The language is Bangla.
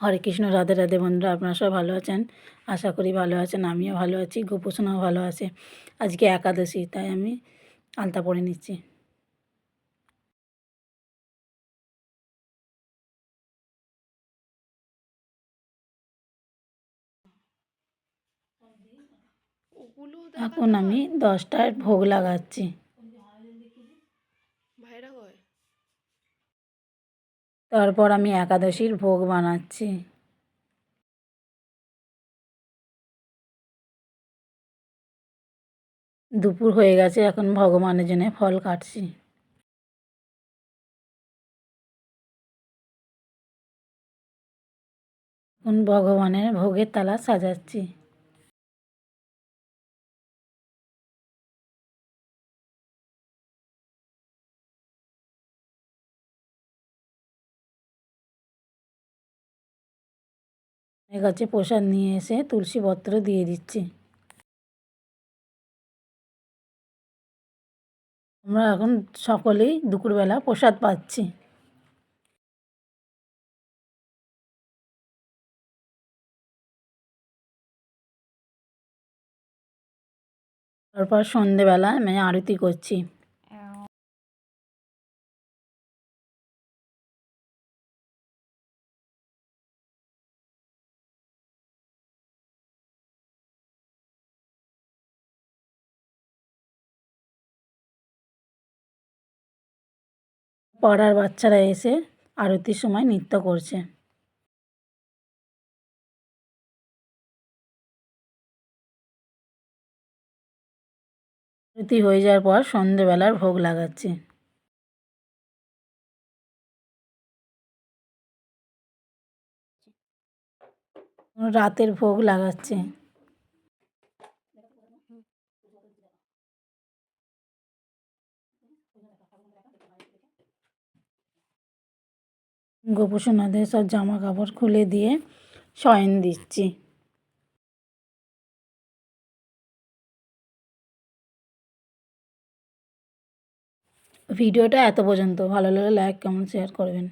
হরে কৃষ্ণ, রাধে রাধে। বন্ধুরা, আপনারা সবাই ভালো আছেন? আশা করি ভালো আছেন। আমিও ভালো আছি, গোপুসোনাও ভালো আছে। আজকে একাদশী, তাই আমি আলতা পরে নিচ্ছি। এখন আমি 10টায় ভোগ লাগাচ্ছি। তারপর আমি একাদশীর ভোগ বানাচ্ছি। দুপুর হয়ে গেছে, এখন ভগবানের জন্য ফল কাটছি। এখন ভগবানের ভোগের থালা সাজাচ্ছি। এর কাছে প্রসাদ নিয়ে এসে তুলসী পত্র দিয়ে দিচ্ছি। আমরা এখন সকলেই দুপুরবেলা প্রসাদ পাচ্ছি। তারপর সন্ধেবেলা আমি আরতি করছি। পাড়ার বাচ্চারা এসে আরতির সময় নৃত্য করছে। আরতি হয়ে যাওয়ার পর সন্ধেবেলার ভোগ লাগাচ্ছি। রাতের ভোগ লাগাচ্ছি। গোপুসোনাদের সব জামা কাপড় খুলে দিয়ে শয়ন দিচ্ছি। ভিডিওটা এত পর্যন্ত। ভালো লাগলে লাইক, কমেন্ট, শেয়ার করবেন।